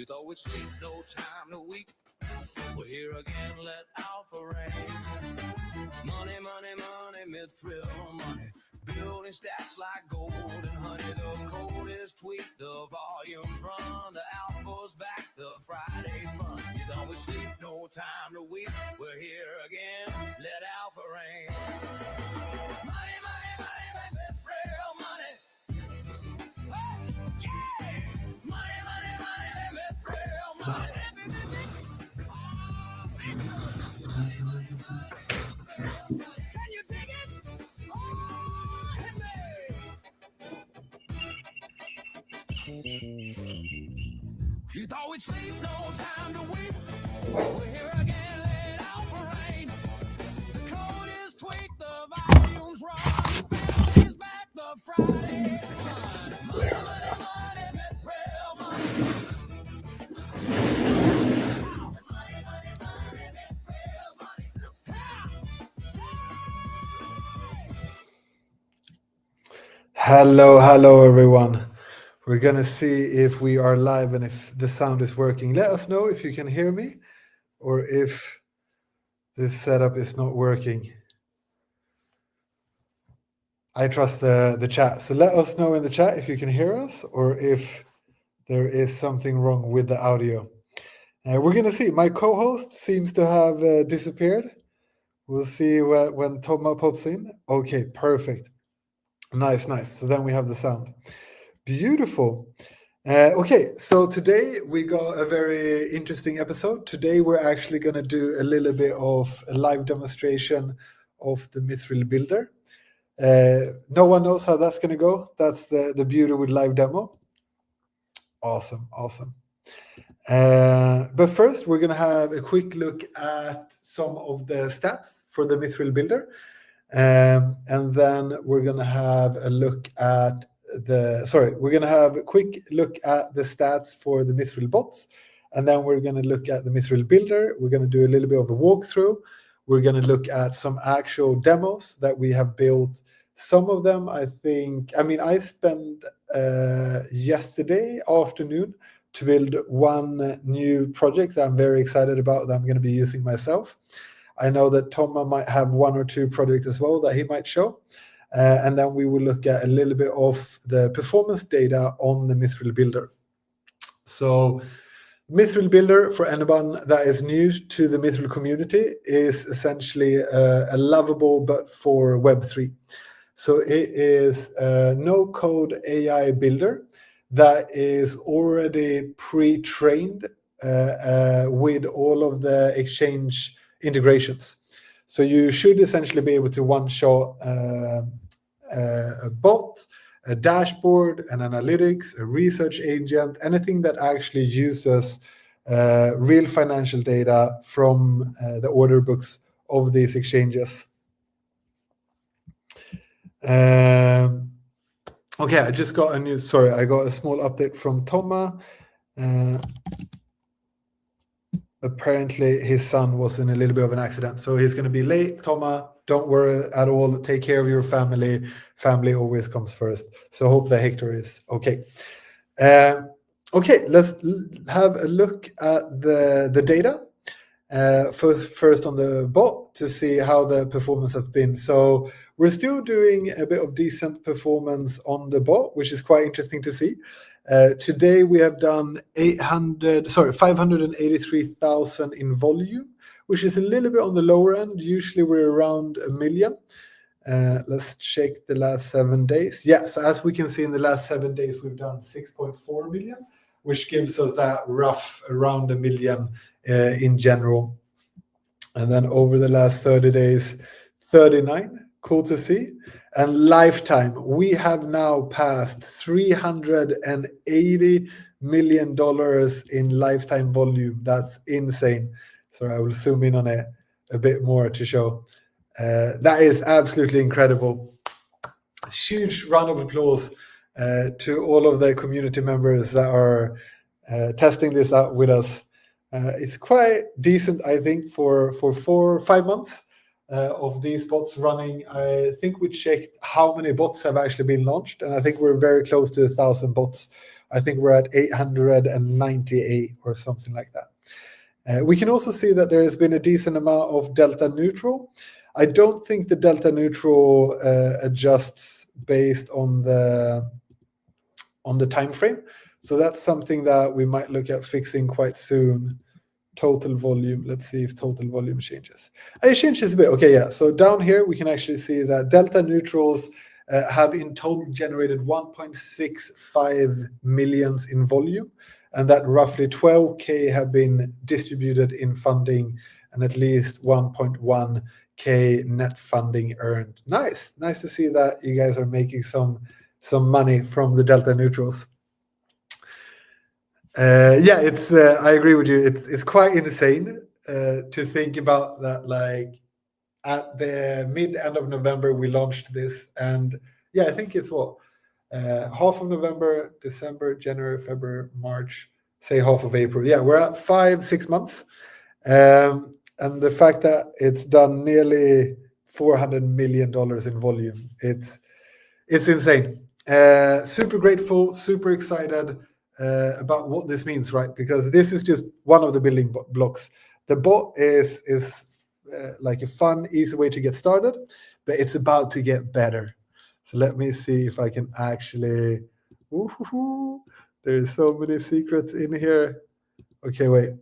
thought we'd sleep, no time to weep. We're here again, let alpha rain. Money, money, money, Mithril money. Building stacks like gold and honey. The code is tweaked, the volumes run. The alpha's back, the Friday fun. You thought we'd sleep, no time to weep. We're here again, let alpha rain. Money, money, money, money, Mithril money. Oh, yeah! Money, money, money, Mithril money. Can you dig it? Oh, hit me! You thought we'd sleep, no time to weep. We're here again, let out for rain. The code is tweaked, the volumes run. The family's back, the Friday fun. Money, money, money, Mithril money. Hello everyone. We're gonna see if we are live and if the sound is working. Let us know if you can hear me or if this setup is not working. I trust the chat. So let us know in the chat if you can hear us or if there is something wrong with the audio. We're gonna see. My co-host seems to have disappeared. We'll see when Toma pops in. Okay, perfect. Nice. So then we have the sound. Beautiful. Okay, so today we got a very interesting episode. Today we're actually going to do a little bit of a live demonstration of the Mithril builder. No one knows how that's going to go. That's the beauty with live demo. Awesome. But first, we're going to have a quick look at some of the stats for the Mithril builder. And then we're going to have a look at a quick look at the stats for the Mithril bots. And then we're going to look at the Mithril builder. We're going to do a little bit of a walkthrough. We're going to look at some actual demos that we have built. Some of them, I spent yesterday afternoon to build one new project that I'm very excited about that I'm going to be using myself. I know that Toma might have one or two projects as well that he might show. And then we will look at a little bit of the performance data on the Mithril builder. So Mithril builder, for anyone that is new to the Mithril community, is essentially a lovable but for Web3. So it is a no-code AI builder that is already pre-trained with all of the exchange integrations. So you should essentially be able to one-shot a bot, a dashboard, an analytics, a research agent, anything that actually uses real financial data from the order books of these exchanges. Okay, I just got I got a small update from Toma. Apparently his son was in a little bit of an accident, so he's going to be late. Toma, don't worry at all. Take care of your family. Family always comes first. So hope that Hector is okay. Okay, let's have a look at the data. First on the bot to see how the performance has been. So we're still doing a bit of decent performance on the bot, which is quite interesting to see. Today we have done 583,000 in volume, which is a little bit on the lower end. Usually we're around 1 million. Let's check the last 7 days. Yeah, so as we can see in the last 7 days, we've done 6.4 million, which gives us that rough around 1 million in general. And then over the last 30 days, 39. Cool to see. And lifetime, we have now passed $380 million in lifetime volume. That's insane. So I will zoom in on it a bit more to show. That is absolutely incredible. Huge round of applause to all of the community members that are testing this out with us. It's quite decent, I think, for 4 or 5 months. Of these bots running. I think we checked how many bots have actually been launched, and I think we're very close to 1,000 bots I think we're at 898 or something like that. We can also see that there has been a decent amount of delta neutral. I don't think the delta neutral adjusts based on the time frame. So that's something that we might look at fixing quite soon. Total volume. Let's see if total volume changes. It changes a bit. Okay, yeah. So down here we can actually see that delta neutrals have in total generated 1.65 millions in volume, and that roughly 12K have been distributed in funding, and at least 1.1K net funding earned. Nice to see that you guys are making some money from the delta neutrals. Yeah, it's I agree with you. It's quite insane to think about that. Like at the end of November, we launched this, and yeah, I think it's half of November, December, January, February, March, say half of April. Yeah, we're at 5-6 months, and the fact that it's done nearly $400 million in volume, it's insane. Super grateful, super excited about what this means, right? Because this is just one of the building blocks. The bot is like a fun, easy way to get started, but it's about to get better. So let me see if I can actually. There's so many secrets in here. Okay, wait.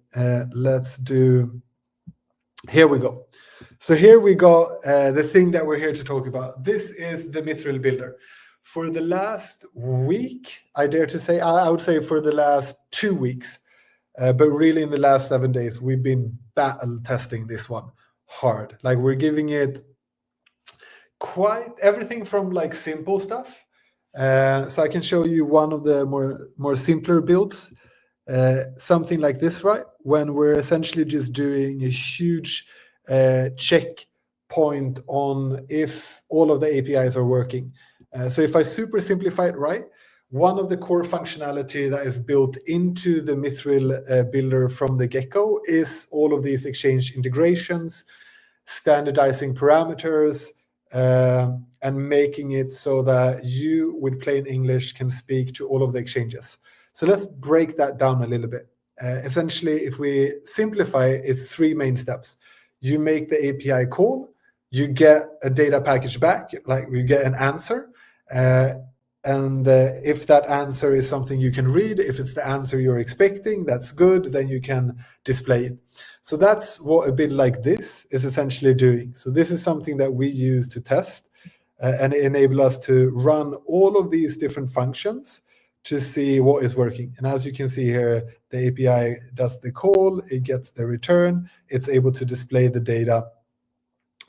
Let's do. Here we go. So here we got the thing that we're here to talk about. This is the Mithril builder. For the last week, I dare to say, I would say for the last 2 weeks, but really in the last 7 days, we've been battle testing this one hard. Like we're giving it quite everything from like simple stuff. So I can show you one of the more simpler builds, something like this, right? When we're essentially just doing a huge check point on if all of the APIs are working. So if I super simplify it, right, one of the core functionality that is built into the Mithril builder from the get-go is all of these exchange integrations, standardizing parameters, and making it so that you, with plain English, can speak to all of the exchanges. So let's break that down a little bit. Essentially, if we simplify it, it's 3 main steps. You make the API call, you get a data package back, like you get an answer, and if that answer is something you can read, if it's the answer you're expecting, that's good, then you can display it. So that's what a build like this is essentially doing. So this is something that we use to test and enable us to run all of these different functions to see what is working. And as you can see here, the API does the call, it gets the return, it's able to display the data.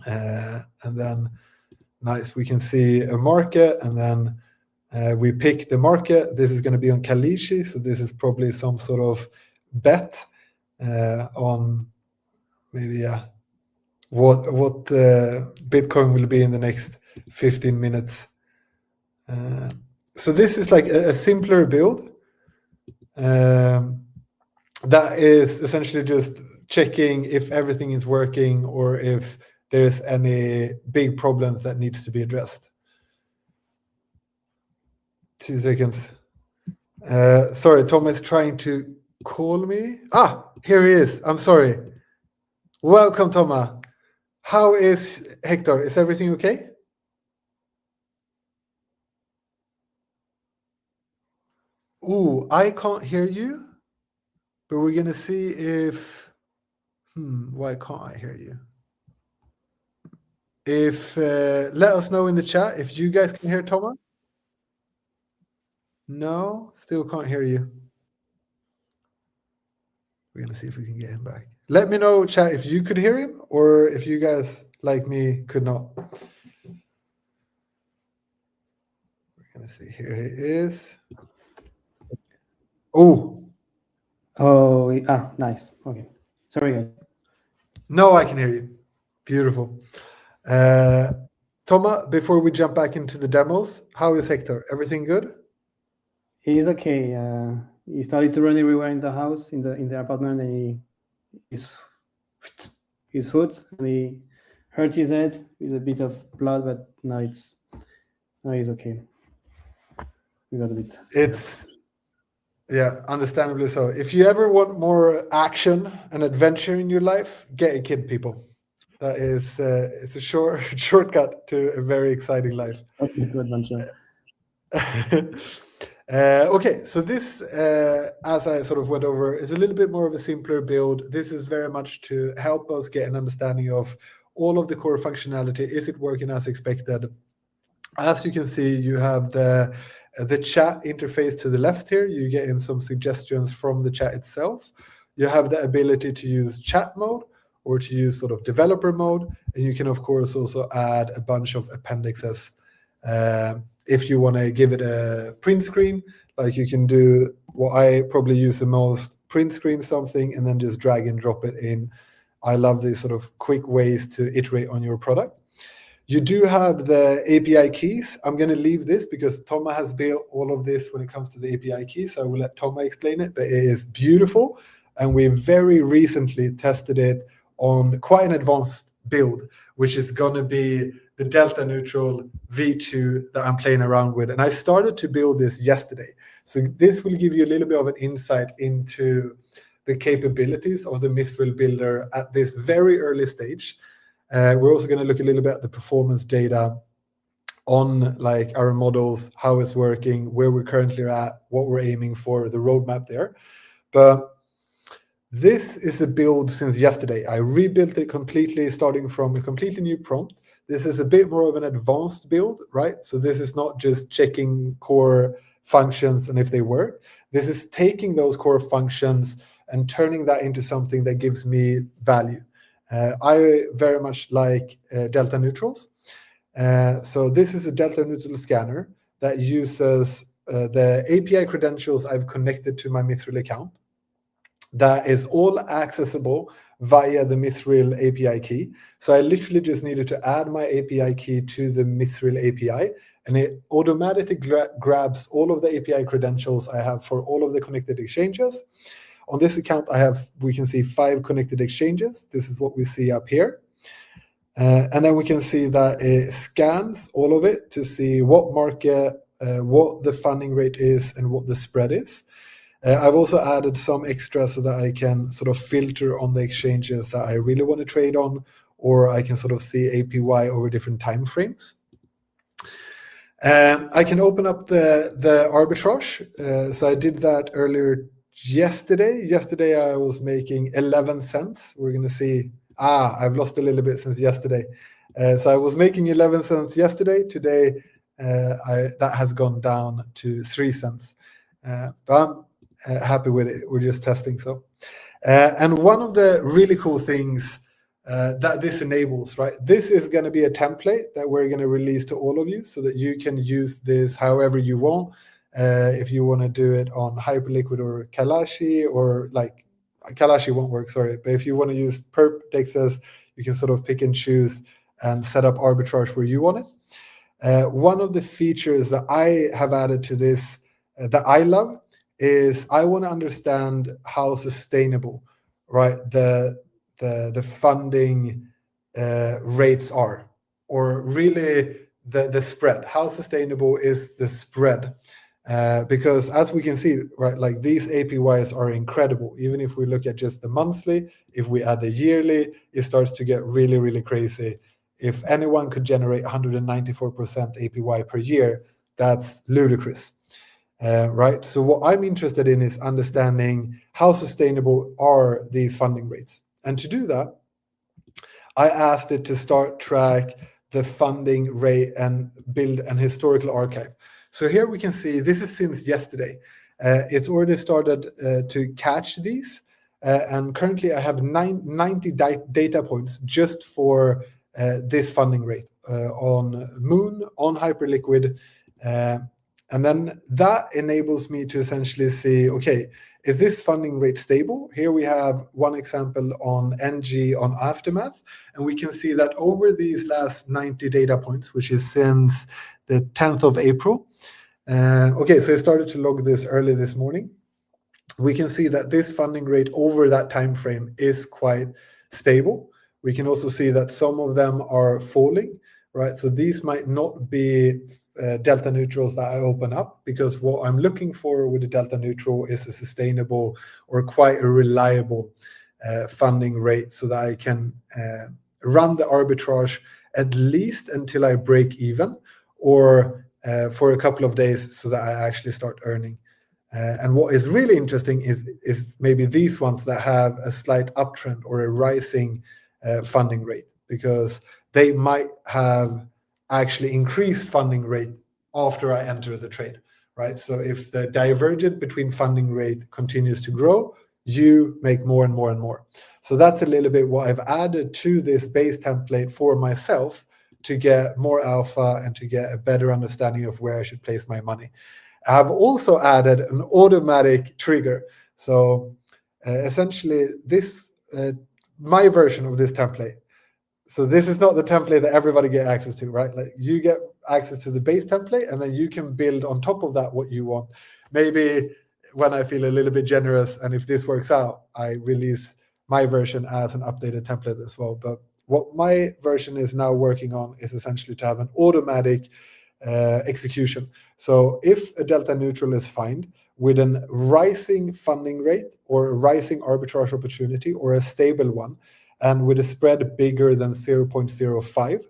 And then, nice, we can see a market, and then we pick the market. This is going to be on Kalishi, so this is probably some sort of bet on maybe what Bitcoin will be in the next 15 minutes. So this is like a simpler build that is essentially just checking if everything is working or if there's any big problems that needs to be addressed. 2 seconds. Sorry, Tom is trying to call me. Here he is. I'm sorry. Welcome, Toma. How is Hector? Is everything okay? Ooh, I can't hear you, but we're gonna see if. Why can't I hear you? If let us know in the chat if you guys can hear Toma. No, still can't hear you. We're gonna see if we can get him back. Let me know, chat, if you could hear him or if you guys, like me, could not. We're gonna see. Here he is. Oh, nice. Okay. Sorry, guys. No, I can hear you. Beautiful. Toma, before we jump back into the demos, how is Hector? Everything good? He's okay. He started to run everywhere in the house, in the apartment, and his foot, and he hurt his head with a bit of blood, but now he's okay. We got a bit. Yeah, understandably so. If you ever want more action and adventure in your life, get a kid, people. That is, it's a shortcut to a very exciting life. Okay, to adventure. Okay, so this, as I sort of went over, is a little bit more of a simpler build. This is very much to help us get an understanding of all of the core functionality. Is it working as expected? As you can see, you have the chat interface to the left here. You get in some suggestions from the chat itself. You have the ability to use chat mode or to use sort of developer mode. And you can, of course, also add a bunch of appendixes. If you want to give it a print screen, like you can do what I probably use the most, print screen something and then just drag and drop it in. I love these sort of quick ways to iterate on your product. You do have the API keys. I'm going to leave this because Toma has built all of this when it comes to the API keys. So I will let Toma explain it, but it is beautiful. And we very recently tested it on quite an advanced build, which is going to be the Delta Neutral V2 that I'm playing around with. And I started to build this yesterday. So this will give you a little bit of an insight into the capabilities of the Mithril builder at this very early stage. We're also going to look a little bit at the performance data on like our models, how it's working, where we're currently at, what we're aiming for, the roadmap there. But this is a build since yesterday. I rebuilt it completely, starting from a completely new prompt. This is a bit more of an advanced build, right? So this is not just checking core functions and if they work. This is taking those core functions and turning that into something that gives me value. I very much like delta neutrals. So this is a delta neutral scanner that uses the API credentials I've connected to my Mithril account. That is all accessible via the Mithril API key. So I literally just needed to add my API key to the Mithril API, and it automatically grabs all of the API credentials I have for all of the connected exchanges. On this account, we can see 5 connected exchanges. This is what we see up here. And then we can see that it scans all of it to see what market, what the funding rate is, and what the spread is. I've also added some extra so that I can sort of filter on the exchanges that I really want to trade on, or I can sort of see APY over different time frames. I can open up the arbitrage. So I did that earlier yesterday. Yesterday I was making 11 cents. We're going to see, I've lost a little bit since yesterday. So I was making 11 cents yesterday. Today that has gone down to 3 cents. But I'm happy with it. We're just testing. So, and one of the really cool things that this enables, right? This is going to be a template that we're going to release to all of you so that you can use this however you want. If you want to do it on Hyperliquid or Kalashi, or like Kalashi won't work, sorry. But if you want to use perp dexes, you can sort of pick and choose and set up arbitrage where you want it. One of the features that I have added to this that I love is I want to understand how sustainable, right, the funding rates are, or really the spread. How sustainable is the spread? Because as we can see, right, like these APYs are incredible. Even if we look at just the monthly, if we add the yearly, it starts to get really, really crazy. If anyone could generate 194% APY per year, that's ludicrous. Right. So what I'm interested in is understanding how sustainable are these funding rates. And to do that, I asked it to start track the funding rate and build an historical archive. So here we can see this is since yesterday. It's already started to catch these. And currently I have 90 data points just for this funding rate on Moon, on Hyperliquid. And then that enables me to essentially see, okay, is this funding rate stable? Here we have one example on NG on Aftermath, and we can see that over these last 90 data points, which is since the 10th of April. Okay, so I started to log this early this morning. We can see that this funding rate over that time frame is quite stable. We can also see that some of them are falling, right? So these might not be delta neutrals that I open up, because what I'm looking for with a delta neutral is a sustainable or quite a reliable funding rate, so that I can run the arbitrage at least until I break even, or for a couple of days, so that I actually start earning. And what is really interesting is maybe these ones that have a slight uptrend or a rising funding rate, because they might have actually increased funding rate after I enter the trade, right? So if the divergence between funding rate continues to grow, you make more and more and more. So that's a little bit what I've added to this base template for myself, to get more alpha and to get a better understanding of where I should place my money. I've also added an automatic trigger. So essentially this, my version of this template. So this is not the template that everybody get access to, right? Like, you get access to the base template, and then you can build on top of that what you want. Maybe when I feel a little bit generous, and if this works out, I release my version as an updated template as well. But what my version is now working on is essentially to have an automatic execution. So if a delta neutral is found with a rising funding rate, or a rising arbitrage opportunity, or a stable one, and with a spread bigger than 0.05,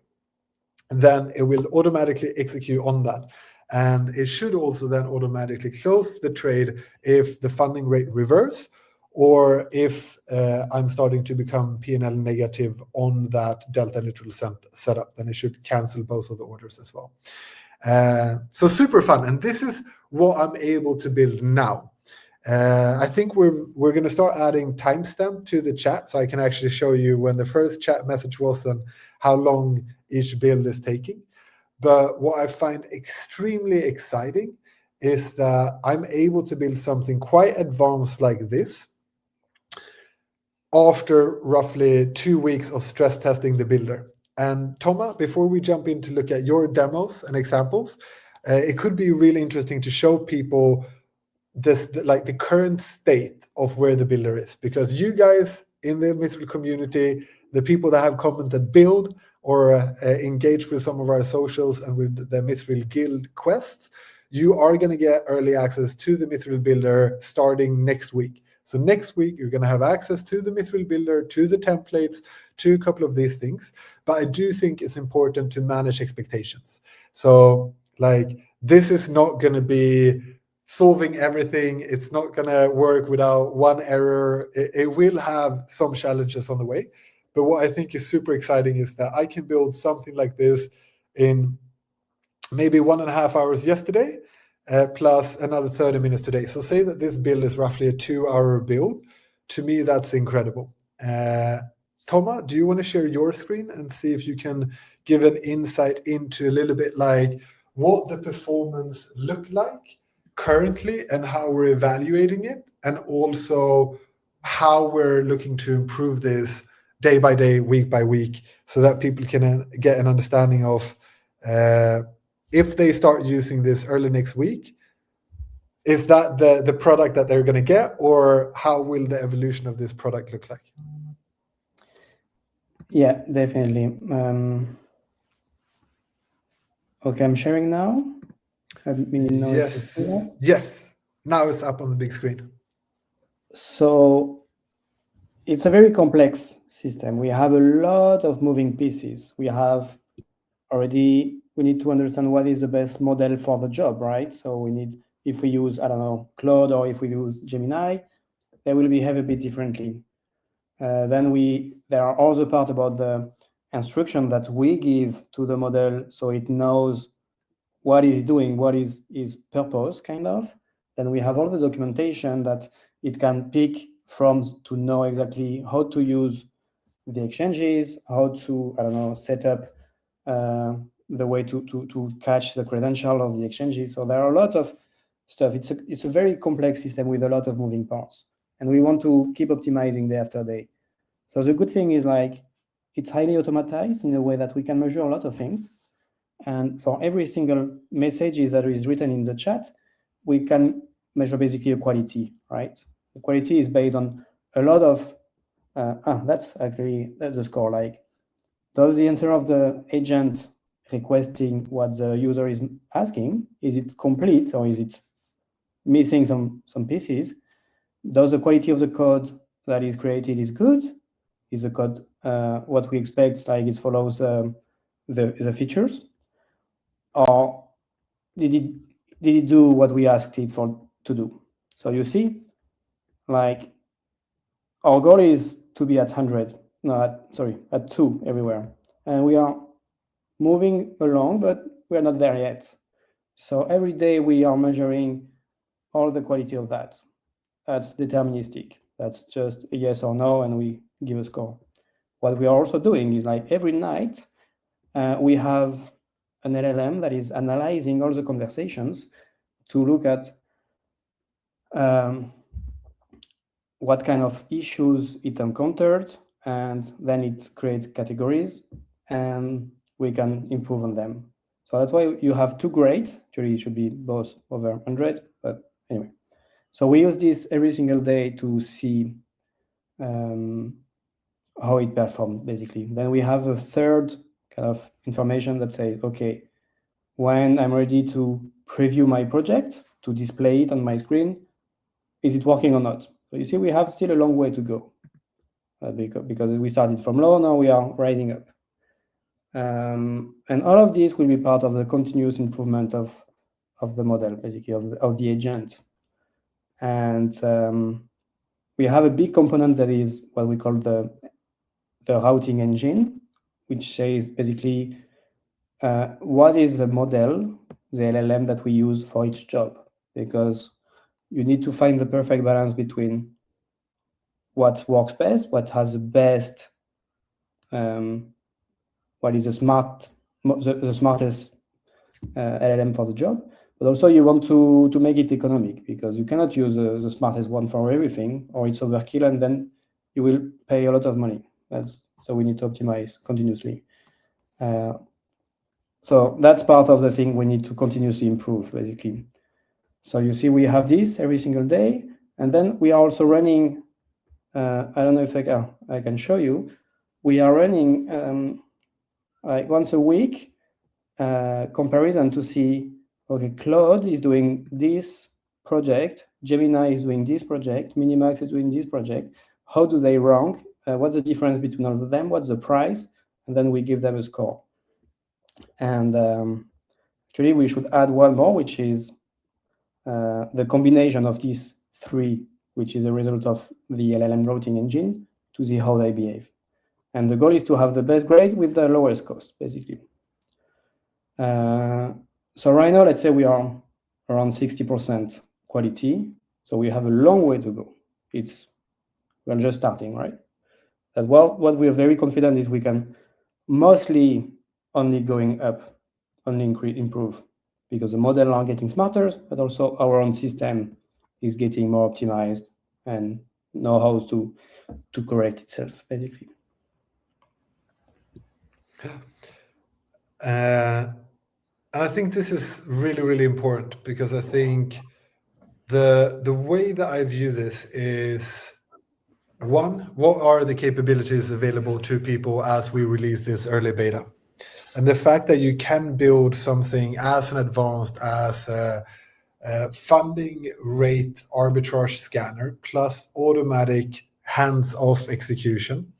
then it will automatically execute on that. And it should also then automatically close the trade if the funding rate reverse, or if I'm starting to become P&L negative on that delta neutral setup, then it should cancel both of the orders as well. So super fun. And this is what I'm able to build now. I think we're going to start adding timestamp to the chat, so I can actually show you when the first chat message was and how long each build is taking. But what I find extremely exciting is that I'm able to build something quite advanced like this after roughly 2 weeks of stress testing the builder. And Thomas, before we jump in to look at your demos and examples, it could be really interesting to show people the current state of where the builder is, because you guys in the Mithril community, the people that have commented build or engage with some of our socials and with the Mithril Guild quests, you are going to get early access to the Mithril builder starting next week. So next week, you're going to have access to the Mithril builder, to the templates, to a couple of these things. But I do think it's important to manage expectations. So like, this is not going to be solving everything. It's not going to work without one error. It will have some challenges on the way. But what I think is super exciting is that I can build something like this in maybe 1.5 hours yesterday, plus another 30 minutes today. So say that this build is roughly a 2-hour build. To me, that's incredible. Thomas, do you want to share your screen and see if you can give an insight into a little bit like what the performance looked like currently and how we're evaluating it, and also how we're looking to improve this day by day, week by week, so that people can get an understanding of if they start using this early next week, is that the product that they're going to get, or how will the evolution of this product look like? Yeah, definitely. Okay, I'm sharing now. Yes. Now it's up on the big screen. So it's a very complex system. We have a lot of moving pieces. We need to understand what is the best model for the job, right? So if we use, I don't know, Claude, or if we use Gemini, they will behave a bit differently. Then there are also part about the instruction that we give to the model, so it knows what it's doing, what is its purpose, kind of. Then we have all the documentation that it can pick from to know exactly how to use the exchanges, how to, I don't know, set up the way to catch the credential of the exchanges. So there are a lot of stuff. It's a very complex system with a lot of moving parts, and we want to keep optimizing day after day. So the good thing is, like, it's highly automatized in a way that we can measure a lot of things. And for every single message that is written in the chat, we can measure basically a quality, right? The quality is based on a lot of, that's the score. Like, does the answer of the agent requesting what the user is asking. Is it complete or is it missing some pieces? Does the quality of the code that is created is good? Is the code what we expect, like it follows the features? Or did it do what we asked it to do? So you see, like our goal is to be at 100, at 2 everywhere. And we are moving along, but we're not there yet. So every day we are measuring all the quality of that. That's deterministic. That's just a yes or no, and we give a score. What we are also doing is, like, every night we have an LLM that is analyzing all the conversations to look at what kind of issues it encountered, and then it creates categories, and we can improve on them. So that's why you have 2 grades. Actually, it should be both over 100, but anyway. So we use this every single day to see how it performed, basically. Then we have a third kind of information that says, okay, when I'm ready to preview my project, to display it on my screen, is it working or not? So you see, we have still a long way to go because we started from low, now we are rising up. And all of this will be part of the continuous improvement of the model, basically, of the agent. And we have a big component that is what we call the routing engine, which says basically what is the model, the LLM that we use for each job, because you need to find the perfect balance between what works best, what has the best, what is the smartest LLM for the job, but also you want to make it economic, because you cannot use the smartest one for everything, or it's overkill, and then you will pay a lot of money. So we need to optimize continuously. So that's part of the thing we need to continuously improve, basically. So you see, we have this every single day, and then we are also running, I don't know if I can show you, we are running like once a week comparison to see, okay, Claude is doing this project, Gemini is doing this project, Minimax is doing this project. How do they rank? What's the difference between all of them? What's the price? And then we give them a score. And actually, we should add one more, which is the combination of these 3, which is a result of the LLM routing engine, to see how they behave. And the goal is to have the best grade with the lowest cost, basically. So right now, let's say we are around 60% quality. So we have a long way to go. We're just starting, right? But what we are very confident is we can mostly only going up, only improve, because the models are getting smarter, but also our own system is getting more optimized and know how to correct itself, basically. And I think this is really, really important, because I think the way that I view this is, one, what are the capabilities available to people as we release this early beta? And the fact that you can build something as an advanced as a funding rate arbitrage scanner plus automatic hands-off execution,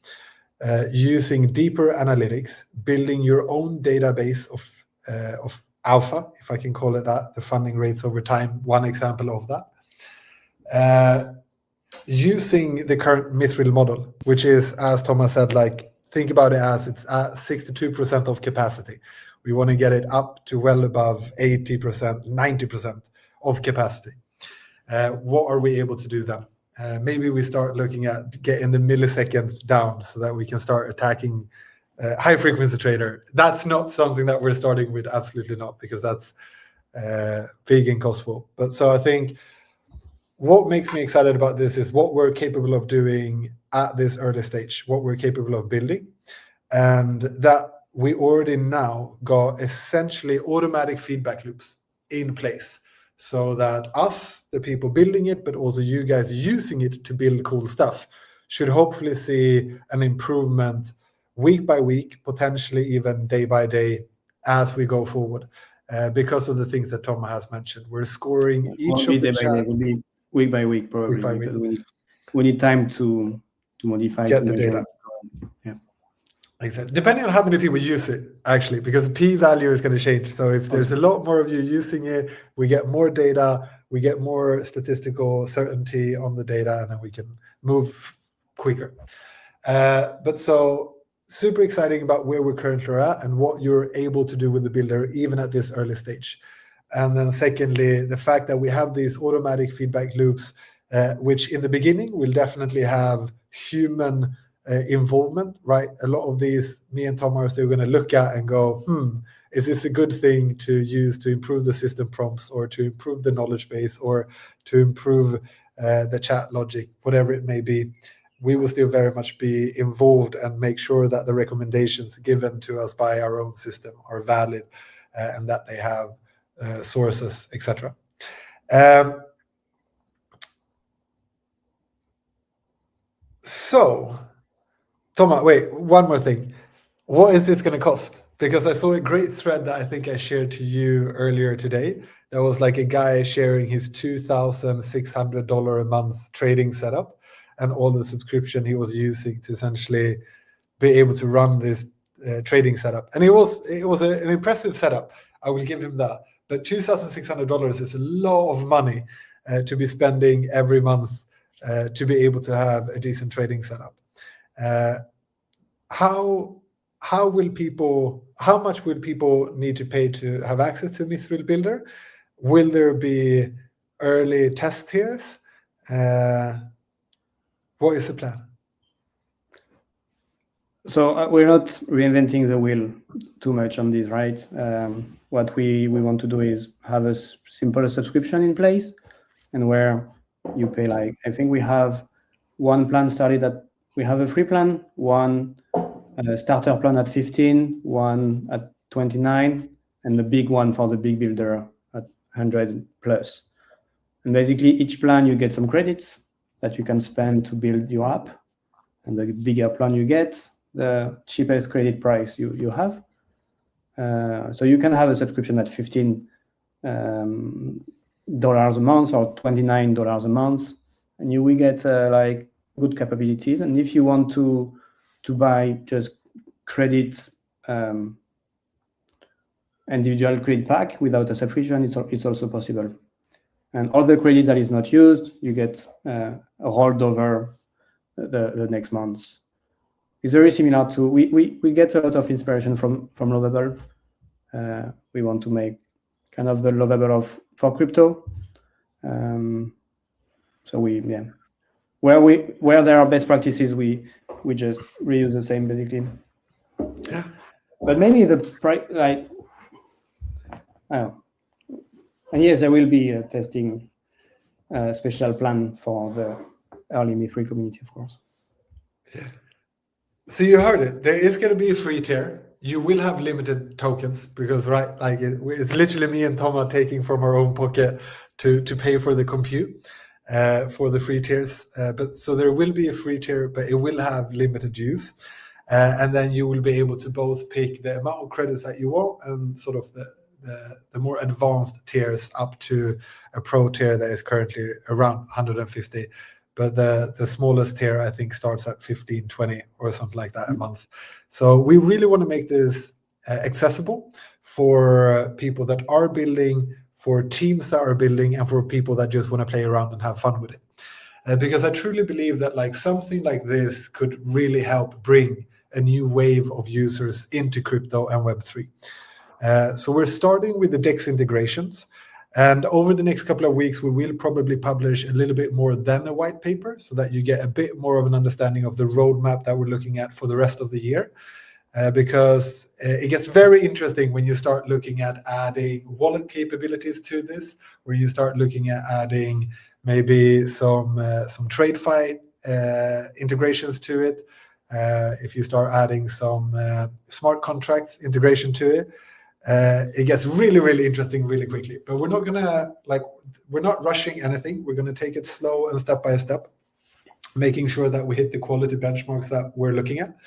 using deeper analytics, building your own database of alpha, if I can call it that, the funding rates over time, one example of that. Using the current Mithril model, which is, as Thomas said, like, think about it as it's at 62% of capacity. We want to get it up to well above 80%, 90% of capacity. What are we able to do then? Maybe we start looking at getting the milliseconds down so that we can start attacking high frequency trader. That's not something that we're starting with, absolutely not, because that's big and costful. But so I think what makes me excited about this is what we're capable of doing at this early stage, what we're capable of building, and that we already now got essentially automatic feedback loops in place, so that us, the people building it, but also you guys using it to build cool stuff, should hopefully see an improvement week by week, potentially even day by day, as we go forward because of the things that Thomas has mentioned. We're scoring each Won't be of the day by day, chat it will be week by week probably, week by week. because we need time to modify, Get to the measure data. it. Yeah. Exactly. Depending on how many people use it, actually, because the p-value is going to change. So if there's a lot more of you using it, we get more data, we get more statistical certainty on the data, and then we can move quicker. But so super exciting about where we're currently at and what you're able to do with the builder, even at this early stage. And then secondly, the fact that we have these automatic feedback loops, which in the beginning will definitely have human involvement, right? A lot of these, me and Tom are still going to look at and go, is this a good thing to use to improve the system prompts or to improve the knowledge base or to improve the chat logic, whatever it may be. We will still very much be involved and make sure that the recommendations given to us by our own system are valid and that they have sources, etc. So, Thomas, wait, one more thing. What is this going to cost? Because I saw a great thread that I think I shared to you earlier today. There was like a guy sharing his $2,600 a month trading setup and all the subscription he was using to essentially be able to run this trading setup. And it was an impressive setup. I will give him that. But $2,600 is a lot of money to be spending every month to be able to have a decent trading setup. How much will people need to pay to have access to Mithril Builder? Will there be early test tiers? What is the plan? So we're not reinventing the wheel too much on this, right? What we want to do is have a simple subscription in place, and where you pay, like, I think we have one plan started at, we have a free plan, one starter plan at 15, one at 29, and the big one for the big builder at 100 plus. And basically each plan you get some credits that you can spend to build your app, and the bigger plan you get, the cheapest credit price you have. So you can have a subscription at $15 a month or $29 a month, and you will get like good capabilities. And if you want to buy just credit, individual credit pack without a subscription, it's also possible. And all the credit that is not used, you get rolled over the next month. It's very similar to, we get a lot of inspiration from Lovable. We want to make kind of the Lovable for crypto. So where there are best practices, we just reuse the same basically. Yeah. But maybe the price, like, I don't know. And yes, there will be a testing special plan for the early Mithril community, of course. Yeah. So you heard it. There is going to be a free tier. You will have limited tokens because, right, like it's literally me and Thomas taking from our own pocket to pay for the compute for the free tiers. But so there will be a free tier, but it will have limited use. And then you will be able to both pick the amount of credits that you want and sort of the more advanced tiers up to a pro tier that is currently around 150. But the smallest tier, I think, starts at 15, 20 or something like that a month. So we really want to make this accessible for people that are building, for teams that are building, and for people that just want to play around and have fun with it. Because I truly believe that like something like this could really help bring a new wave of users into crypto and Web3. So we're starting with the DEX integrations. And over the next couple of weeks, we will probably publish a little bit more than a white paper so that you get a bit more of an understanding of the roadmap that we're looking at for the rest of the year. Because it gets very interesting when you start looking at adding wallet capabilities to this, where you start looking at adding maybe some TradeFi integrations to it. If you start adding some smart contracts integration to it, it gets really, really interesting really quickly. But we're not rushing anything. We're going to take it slow and step by step, making sure that we hit the quality benchmarks that we're looking at.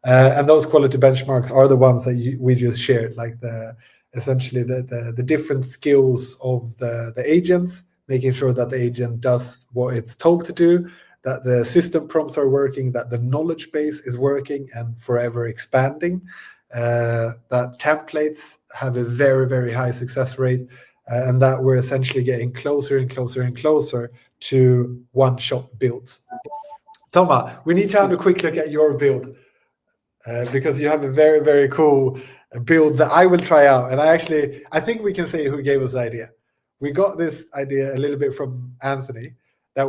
And those quality benchmarks are the ones that we just shared, like essentially the different skills of the agents, making sure that the agent does what it's told to do, that the system prompts are working, that the knowledge base is working and forever expanding, that templates have a very, very high success rate, and that we're essentially getting closer and closer and closer to one-shot builds. Thomas, we need to have a quick look at your build, because you have a very, very cool build that I will try out. And I think we can say who gave us the idea. We got this idea a little bit from Anthony, that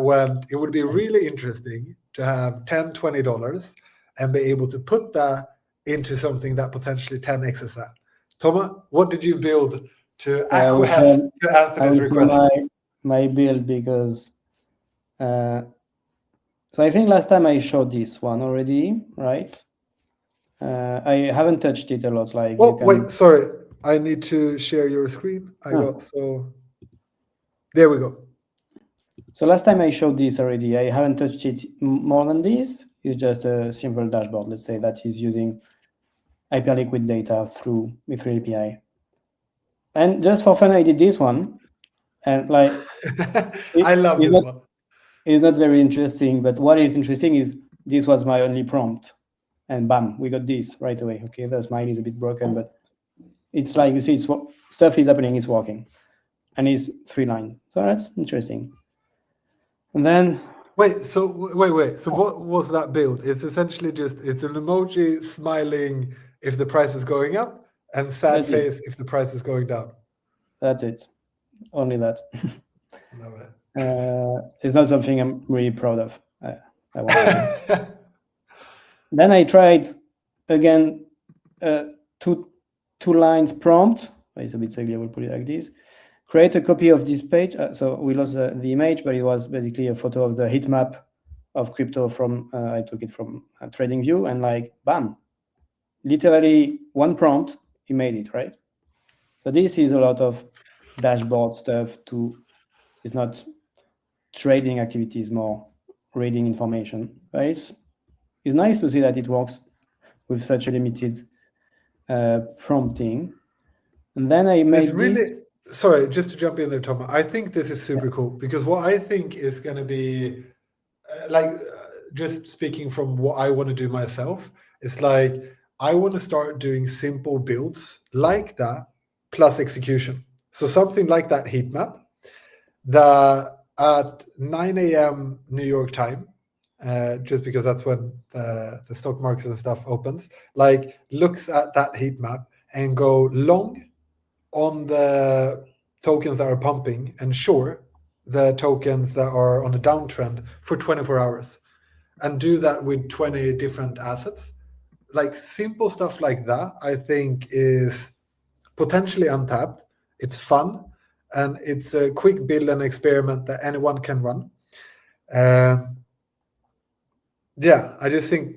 it would be really interesting to have $10, $20 and be able to put that into something that potentially 10x's that. Thomas, what did you build to acquiesce to Anthony's request? My build, because so I think last time I showed this one already, right? I haven't touched it a lot. Like, wait, sorry, I need to share your screen. There we go. So last time I showed this already. I haven't touched it more than this. It's just a simple dashboard. Let's say that is using Hyperliquid data through Mithril API. And just for fun, I did this one, and like, I love this one. It's not very interesting, but what is interesting is this was my only prompt, and bam, we got this right away. Okay, the smile is a bit broken, but it's like, you see, stuff is happening, it's working, and it's 3 lines. So that's interesting. And then wait. So what was that build? It's essentially it's an emoji smiling if the price is going up, and sad face if the price is going down. That's it. Only that. Love it. It's not something I'm really proud of. I want to Then I tried again, 2 lines prompt. It's a bit ugly. I will put it like this. Create a copy of this page. So we lost the image, but it was basically a photo of the heat map of crypto from, I took it from TradingView, and like, bam, literally one prompt, he made it, right? So this is a lot of dashboard stuff it's not trading activities, more reading information, right? It's nice to see that it works with such a limited prompting. And then I made Sorry, just to jump in there, Thomas. I think this is super cool, because what I think is going to be, just speaking from what I want to do myself, it's like I want to start doing simple builds like that, plus execution. So something like that heat map, that at 9 a.m. New York time, just because that's when the stock markets and stuff opens, like looks at that heat map and go long on the tokens that are pumping and short the tokens that are on a downtrend for 24 hours, and do that with 20 different assets. Like simple stuff like that, I think is potentially untapped. It's fun, and it's a quick build and experiment that anyone can run. I just think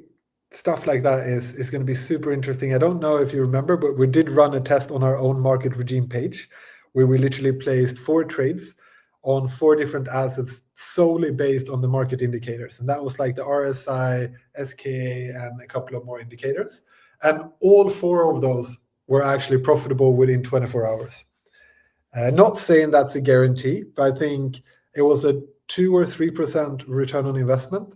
stuff like that is going to be super interesting. I don't know if you remember, but we did run a test on our own market regime page, where we literally placed 4 trades on 4 different assets solely based on the market indicators. And that was like the RSI, SKA, and a couple of more indicators. And all 4 of those were actually profitable within 24 hours. Not saying that's a guarantee, but I think it was a 2 or 3% return on investment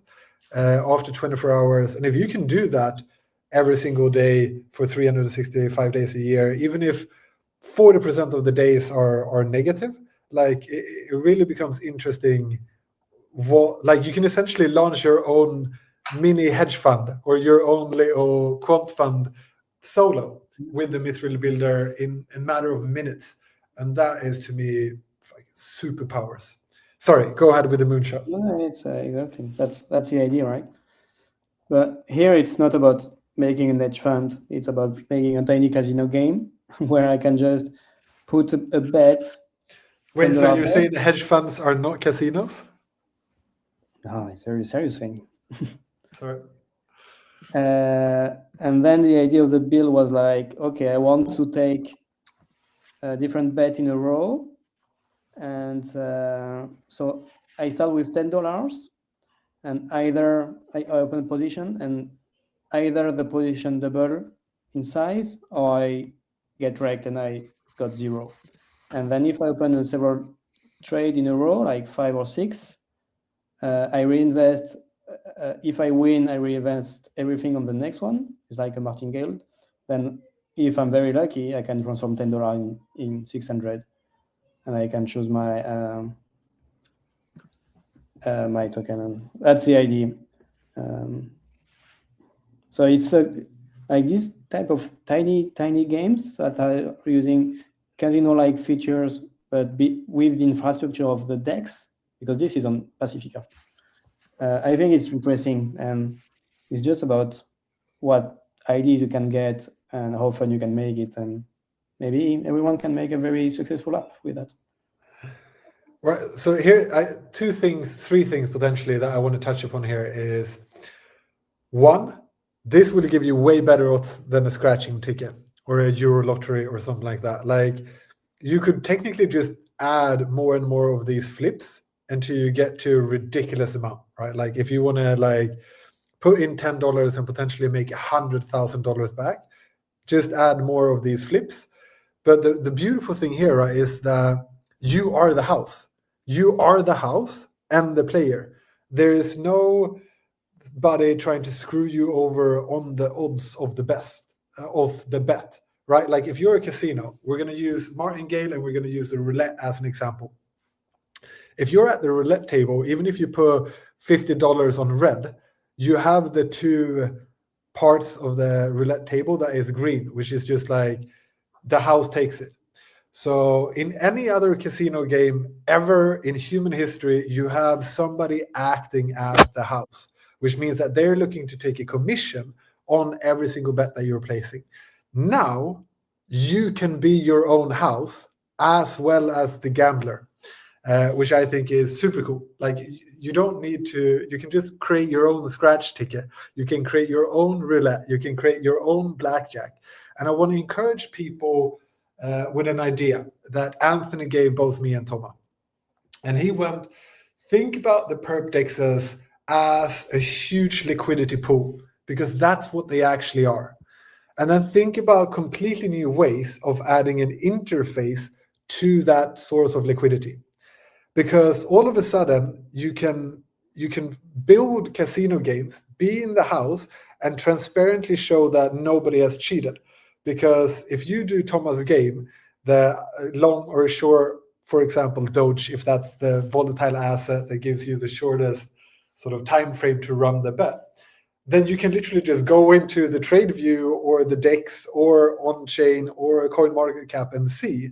after 24 hours. And if you can do that every single day for 365 days a year, even if 40% of the days are negative, like it really becomes interesting. Like you can essentially launch your own mini hedge fund or your own little quant fund solo with the Mithril builder in a matter of minutes. And that is, to me, like superpowers. Sorry, go ahead with the moonshot. No, it's exactly. That's the idea, right? But here it's not about making a hedge fund. It's about making a tiny casino game where I can just put a bet. Wait, so you're saying hedge funds are not casinos? No, it's a very serious thing. Sorry. And then the idea of the build was like, okay, I want to take a different bet in a row. And so I start with $10, and either I open a position, and either the position double in size, or I get wrecked and I got 0. And then if I open several trade in a row, like 5 or 6, I reinvest. If I win, I reinvest everything on the next one. It's like a martingale. Then if I'm very lucky, I can transform $10 in 600, and I can choose my my token. And that's the idea. So it's like this type of tiny games that are using casino-like features, but with the infrastructure of the DEX, because this is on Pacifica. I think it's interesting, and it's just about what ideas you can get and how fun you can make it, and maybe everyone can make a very successful app with that. Right. So here, three things potentially that I want to touch upon here is, one, this will give you way better odds than a scratching ticket or a Euro lottery or something like that. Like, you could technically just add more and more of these flips until you get to a ridiculous amount, right? Like, if you want to like put in $10 and potentially make $100,000 back, just add more of these flips. But the beautiful thing here, right, is that you are the house. You are the house and the player. There is nobody trying to screw you over on the odds of the best of the bet, right? Like, if you're a casino, we're going to use martingale and we're going to use the roulette as an example. If you're at the roulette table, even if you put $50 on red, you have the two parts of the roulette table that is green, which is just like the house takes it. So in any other casino game ever in human history, you have somebody acting as the house, which means that they're looking to take a commission on every single bet that you're placing. Now you can be your own house as well as the gambler, which I think is super cool. Like, you don't need to, you can just create your own scratch ticket. You can create your own roulette. You can create your own blackjack. And I want to encourage people with an idea that Anthony gave both me and Thomas. And he went, think about the perp dexes as a huge liquidity pool, because that's what they actually are. And then think about completely new ways of adding an interface to that source of liquidity. Because all of a sudden you can build casino games, be in the house, and transparently show that nobody has cheated. Because if you do Thomas' game, the long or short, for example, Doge, if that's the volatile asset that gives you the shortest sort of time frame to run the bet, then you can literally just go into the trade view or the DEX or on-chain or a coin market cap and see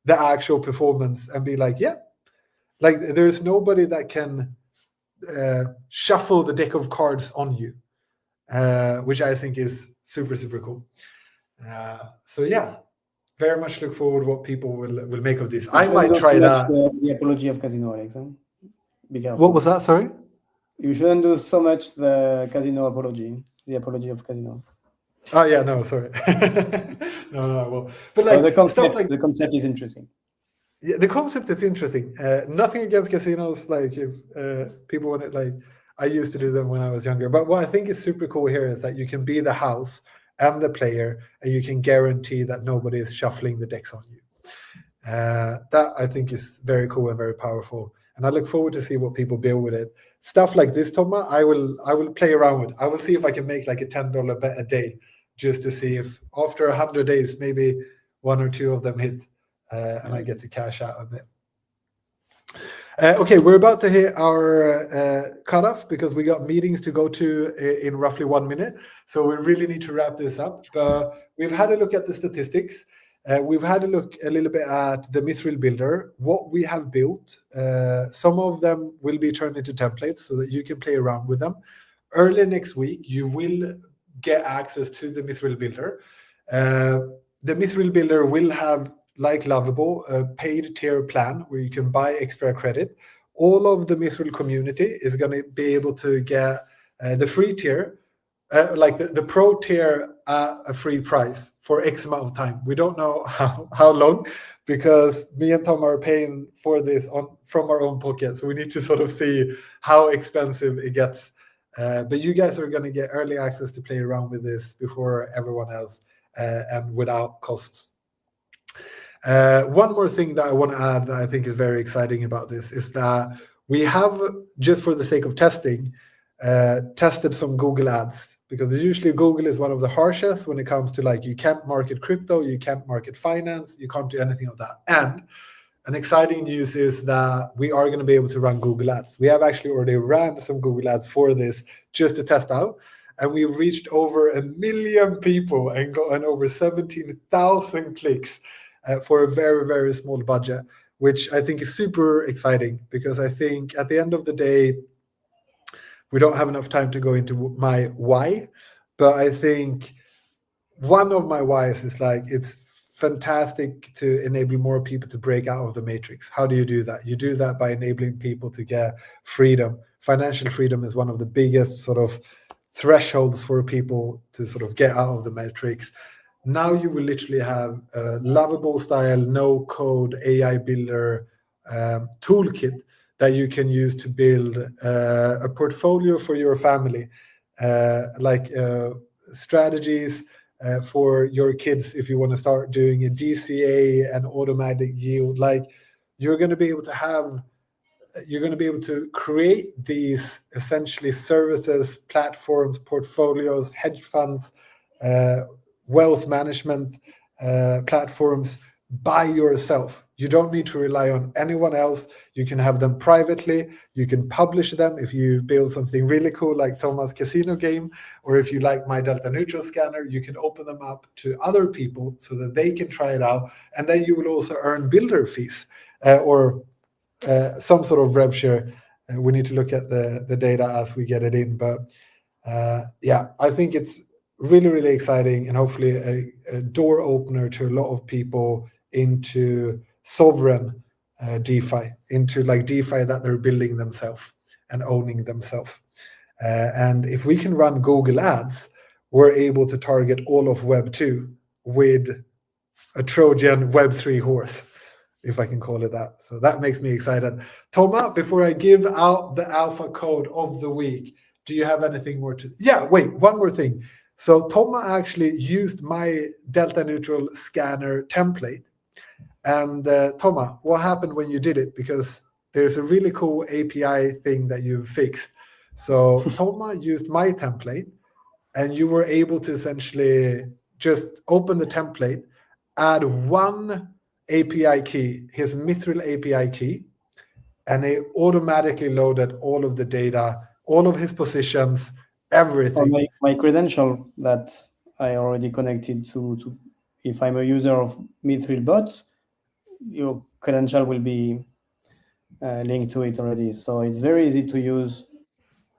the actual performance and be like, yeah, like, there's nobody that can shuffle the deck of cards on you, which I think is super, super cool. So yeah, very much look forward to what people will make of this. I might try that. The apology of casino, Alex. Be careful. What was that? Sorry? You shouldn't do so much the casino apology, the apology of casino. Oh yeah, no, sorry. no, well, but like, the concept, stuff like the concept is interesting. Yeah, the concept is interesting. Nothing against casinos. Like, if people want it, like, I used to do them when I was younger. But what I think is super cool here is that you can be the house and the player, and you can guarantee that nobody is shuffling the decks on you. That I think is very cool and very powerful. And I look forward to see what people build with it. Stuff like this, Thomas, I will play around with. I will see if I can make like a $10 bet a day, just to see if after 100 days, maybe one or two of them hit. And I get to cash out a bit. Okay, we're about to hit our cutoff because we got meetings to go to in roughly 1 minute. So we really need to wrap this up. We've had a look at the statistics. We've had a look a little bit at the Mithril builder, what we have built. Some of them will be turned into templates so that you can play around with them. Early next week, you will get access to the Mithril builder. The Mithril builder will have, like Lovable, a paid tier plan where you can buy extra credit. All of the Mithril community is going to be able to get the free tier, like the pro tier at a free price for X amount of time. We don't know how long, because me and Tom are paying for this from our own pocket. So we need to sort of see how expensive it gets But you guys are going to get early access to play around with this before everyone else, and without costs. One more thing that I want to add that I think is very exciting about this is that we have, just for the sake of testing, tested some Google ads, because usually Google is one of the harshest when it comes to, like, you can't market crypto, you can't market finance, you can't do anything of that. And an exciting news is that we are going to be able to run Google ads. We have actually already ran some Google ads for this just to test out. And we've reached over 1 million people and gotten over 17,000 clicks for a very, very small budget, which I think is super exciting, because I think at the end of the day, we don't have enough time to go into my why, but I think one of my whys is, like, it's fantastic to enable more people to break out of the matrix. How do you do that? You do that by enabling people to get freedom. Financial freedom is one of the biggest sort of thresholds for people to sort of get out of the matrix. Now you will literally have a lovable style, no code AI builder toolkit that you can use to build a portfolio for your family, like strategies for your kids if you want to start doing a DCA and automatic yield. Like, you're going to be able to create these essentially services, platforms, portfolios, hedge funds, wealth management platforms by yourself. You don't need to rely on anyone else. You can have them privately. You can publish them if you build something really cool like Thomas' casino game, or if you like my Delta Neutral scanner, you can open them up to other people so that they can try it out. And then you will also earn builder fees or some sort of rev share. We need to look at the data as we get it in. But yeah, I think it's really, really exciting, and hopefully a door opener to a lot of people into sovereign DeFi, into like DeFi that they're building themselves and owning themselves. And if we can run Google ads, we're able to target all of Web 2 with a Trojan Web 3 horse, if I can call it that. So that makes me excited. Thomas, before I give out the alpha code of the week, do you have anything more to? Yeah, wait, one more thing. So Thomas actually used my Delta Neutral scanner template. And Thomas, what happened when you did it? Because there's a really cool API thing that you've fixed. So Thomas used my template, and you were able to essentially just open the template, add one API key, his Mithril API key, and it automatically loaded all of the data, all of his positions, everything. Or my credential that I already connected to if I'm a user of Mithril bots, your credential will be linked to it already. So it's very easy to use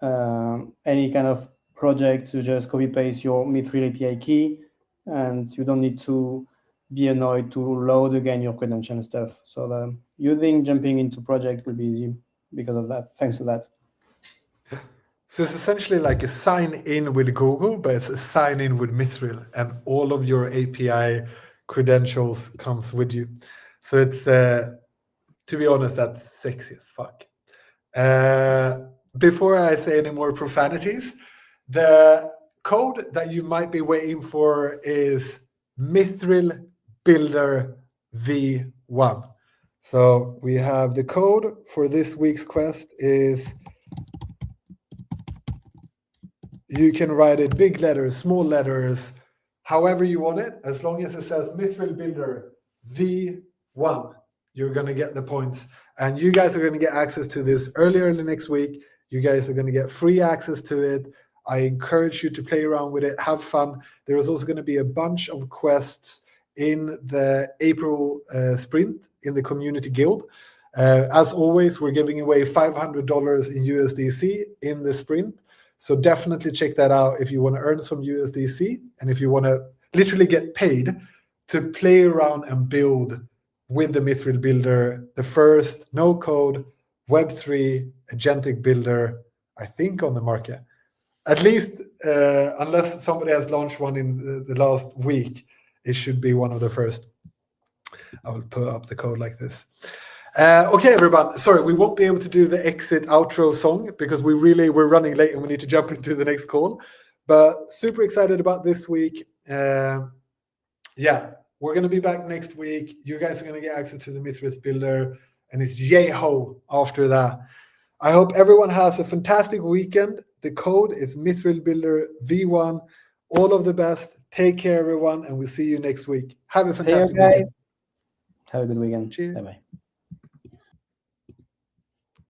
any kind of project to just copy paste your Mithril API key, and you don't need to be annoyed to load again your credential and stuff. So jumping into project will be easy because of that, thanks to that. So it's essentially like a sign in with Google, but it's a sign in with Mithril, and all of your API credentials comes with you. So it's, to be honest, that's sexy as fuck. Before I say any more profanities, the code that you might be waiting for is Mithril Builder V1. So we have the code for this week's quest is, you can write it big letters, small letters, however you want it, as long as it says Mithril Builder V1, you're going to get the points. And you guys are going to get access to this early next week. You guys are going to get free access to it. I encourage you to play around with it, have fun. There is also going to be a bunch of quests in the April sprint in the community guild. As always, we're giving away $500 in USDC in the sprint. So definitely check that out if you want to earn some USDC, and if you want to literally get paid to play around and build with the Mithril Builder, the first no-code Web3 agentic builder, I think, on the market. At least, unless somebody has launched one in the last week, it should be one of the first. I will put up the code like this. Okay, everyone. Sorry, we won't be able to do the exit outro song because we're running late and we need to jump into the next call. But super excited about this week. Yeah, we're going to be back next week. You guys are going to get access to the Mithril Builder, and it's yay-ho after that. I hope everyone has a fantastic weekend. The code is Mithril Builder V1. All of the best. Take care, everyone, and we'll see you next week. Have a fantastic weekend. Have a good weekend. Cheers. Bye-bye.